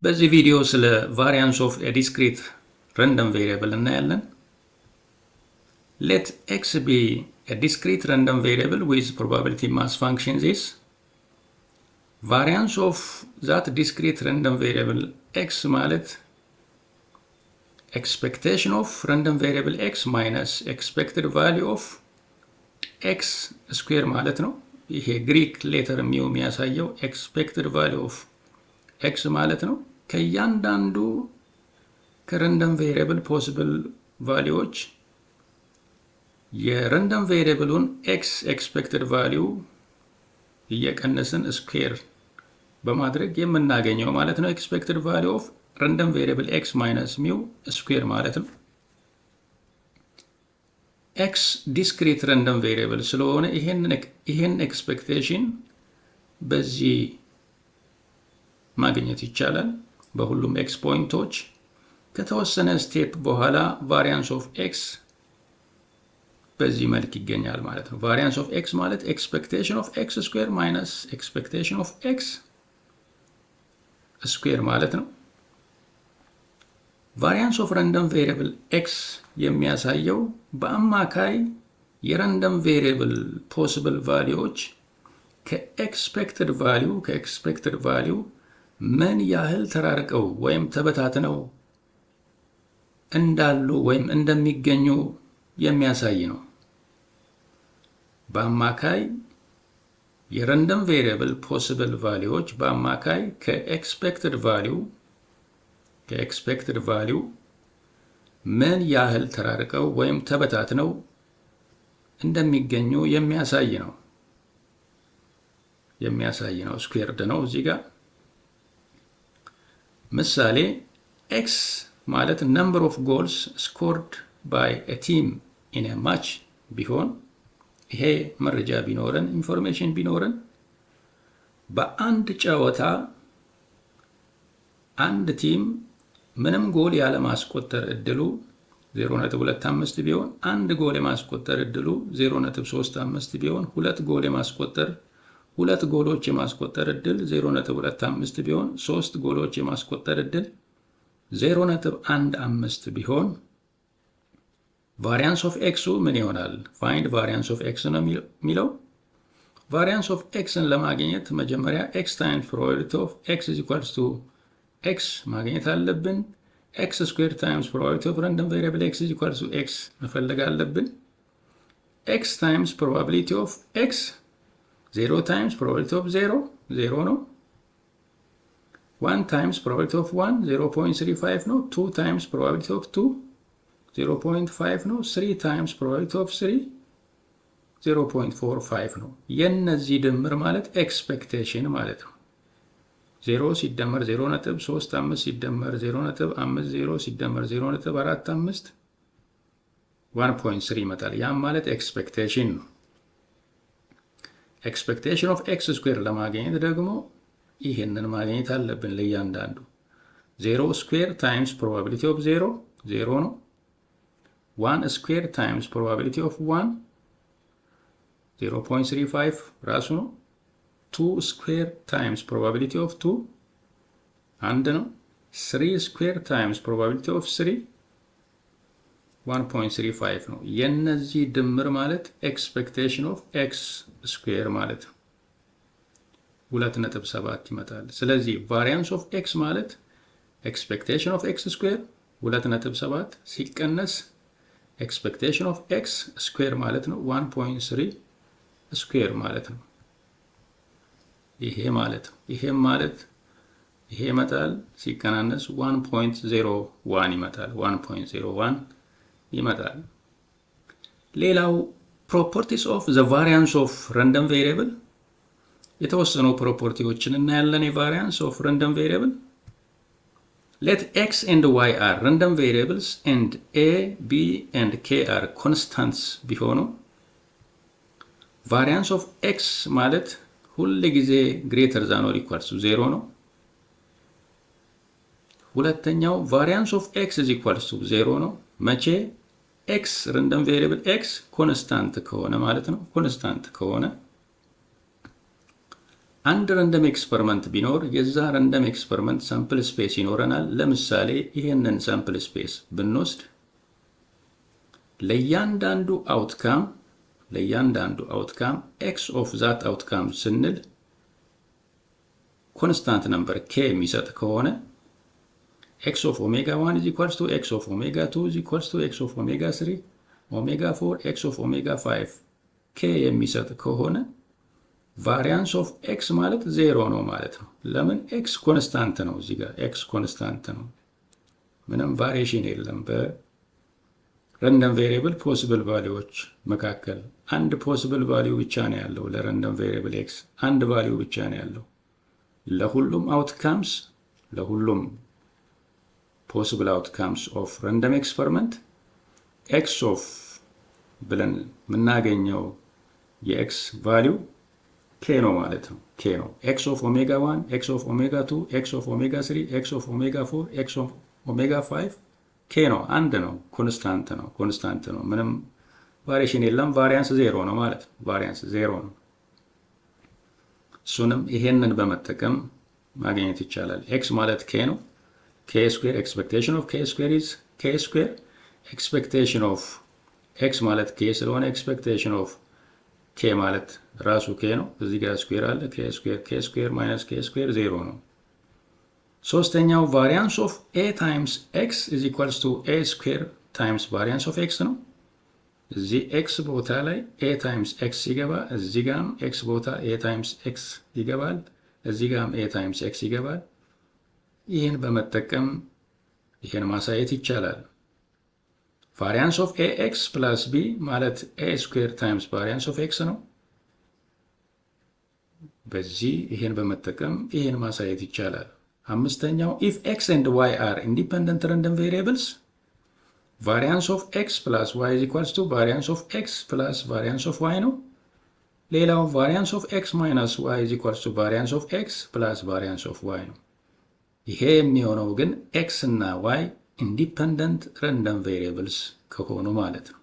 በዚህ ቪዲዮ ስለ variance of a discrete random variable እናያለን። Let x be a discrete random variable with probability mass function is variance of that discrete random variable x ማለት expectation of random variable x minus expected value of x square ማለት ነው። ይሄ ግሪክ ሌተር የሚያሳየው expected value of x ማለት ነው። ከእያንዳንዱ ከረንደም ቬሪየብል ፖሲብል ቫልዩዎች የረንደም ቬሪየብሉን x ኤክስፔክትድ ቫልዩ እየቀነስን ስኩዌር በማድረግ የምናገኘው ማለት ነው። ኤክስፔክትድ ቫልዩ ኦፍ ረንደም ቬሪየብል x ማይነስ ሚው ስኩዌር ማለት ነው። x ዲስክሪት ረንደም ቬሪየብል ስለሆነ ይሄን ኤክስፔክቴሽን በዚህ ማግኘት ይቻላል። በሁሉም x ፖይንቶች ከተወሰነ ስቴፕ በኋላ variance of x በዚህ መልክ ይገኛል ማለት ነው። variance of x ማለት expectation of x square minus expectation of x square ማለት ነው። variance of random variable x የሚያሳየው በአማካይ የረንደም ቬሪየብል possible ቫልዩዎች ከኤክስፔክትድ ቫልዩ ምን ያህል ተራርቀው ወይም ተበታትነው እንዳሉ ወይም እንደሚገኙ የሚያሳይ ነው። በአማካይ የረንደም ቬሪየብል ፖሲብል ቫልዩዎች በአማካይ ከኤክስፔክትድ ቫልዩ ምን ያህል ተራርቀው ወይም ተበታትነው እንደሚገኙ የሚያሳይ ነው። ስኩዌርድ ነው እዚህ ጋር ምሳሌ x ማለት number of goals scored by a team in a match ቢሆን ይሄ መረጃ ቢኖረን ኢንፎርሜሽን ቢኖረን በአንድ ጨዋታ አንድ ቲም ምንም ጎል ያለ ማስቆጠር እድሉ 0.25 ቢሆን አንድ ጎል የማስቆጠር እድሉ 0.35 ቢሆን ሁለት ጎሎች የማስቆጠር እድል 0.25 ቢሆን 3 ጎሎች የማስቆጠር እድል 0.15 ቢሆን variance of x ምን ይሆናል? find variance of x ነው የሚለው። variance of x ለማግኘት መጀመሪያ x times probability of x is equals to x ማግኘት አለብን። x squared times probability of random variable x is equals to x መፈለግ አለብን። x times probability of x 0 times probability of 0 ነው። 1 times probability of 1 0.35 ነው። 2 times probability of 2 0.5 ነው። 3 times probability of 3 0.45 ነው። የነዚህ ድምር ማለት ኤክስፔክቴሽን ማለት ነው። 0 ሲደመር 0.35 ሲደመር 0.50 ሲደመር 0.45 1.3 ይመጣል። ያም ማለት ኤክስፔክቴሽን ነው። expectation of x square ለማግኘት ደግሞ ይሄንን ማግኘት አለብን። ለእያንዳንዱ 0 square times probability of 0 ነው። 1 square times probability of 1 0.35 ራሱ ነው። 2 square times probability of 2 አንድ ነው። 3 square times probability of 3 1.35 ነው። የነዚህ ድምር ማለት expectation of x square ማለት ነው 2.7 ይመጣል። ስለዚህ variance of x ማለት expectation of x square 2.7 ሲቀነስ expectation of x square ማለት ነው 1.3 square ማለት ነው። ይሄ ይመጣል ሲቀናነስ 1.01 ይመጣል። 1.01 ይመጣል። ሌላው properties of the variance of random variable የተወሰኑ ፕሮፐርቲዎችን እናያለን። የቫሪያንስ of random variable let x and y are random variables and a b and k are constants ቢሆኑ variance of x ማለት ሁሉ ጊዜ greater than or equal to 0 ነው። ሁለተኛው variance of x is equal to 0 ነው። መቼ x random variable x ኮንስታንት ከሆነ ማለት ነው። ኮንስታንት ከሆነ አንድ ረንደም ኤክስፐሪመንት ቢኖር የዛ ረንደም ኤክስፐሪመንት ሳምፕል ስፔስ ይኖረናል። ለምሳሌ ይሄንን ሳምፕል ስፔስ ብንወስድ ለእያንዳንዱ አውትካም ኤክስ ኦፍ ዛት አውትካም ስንል ኮንስታንት ነምበር ኬ የሚሰጥ ከሆነ x of omega 1 is equals to x of omega 2 is equals to x of omega 3 omega 4 x of omega 5 k የሚሰጥ ከሆነ ቫሪያንስ ኦፍ x ማለት 0 ነው ማለት ነው። ለምን x ኮንስታንት ነው። እዚህ ጋር x ኮንስታንት ነው፣ ምንም ቫሪዬሽን የለም። በረንደም ቬሪየብል ፖሲብል ቫልዩዎች መካከል አንድ ፖሲብል ቫልዩ ብቻ ነው ያለው። ለረንደም ቬሪየብል x አንድ ቫልዩ ብቻ ነው ያለው። ለሁሉም አውትካምስ ለሁሉም possible outcomes of random experiment x of ብለን የምናገኘው የx value k ነው ማለት ነው። k ነው x of omega 1 x of omega 2 x of omega 3 x of omega 4 x of omega 5 k ነው፣ አንድ ነው፣ ኮንስታንት ነው፣ ምንም ቫሪዬሽን የለም። ቫሪያንስ 0 ነው ማለት ነው። ቫሪያንስ 0 ነው። እሱንም ይሄንን በመጠቀም ማግኘት ይቻላል። x ማለት k ነው። k square expectation of k square is k square expectation of x ማለት k ስለሆነ expectation of k ማለት ራሱ k ነው። እዚህ ጋር ስኩዌር አለ። k square minus k square 0 ነው። ሶስተኛው variance of a times x is equals to a square times variance of x ነው። እዚህ x ቦታ ላይ a times x ይገባ፣ እዚህ ጋርም x ቦታ a times x ይገባል፣ እዚህ ጋርም a times x ይገባል። ይህን በመጠቀም ይህን ማሳየት ይቻላል። ቫሪያንስ ኦፍ ax plus b ማለት a square times variance of x ነው። በዚህ ይህን በመጠቀም ይህን ማሳየት ይቻላል። አምስተኛው if x and y are independent random variables variance of x plus y is equals to variance of x plus variance of y ነው። ሌላው variance of x minus y is equals to variance of x plus variance of y ነው። ይሄ የሚሆነው ግን x እና y ኢንዲፔንደንት ረንደም ቬሪየብልስ ከሆኑ ማለት ነው።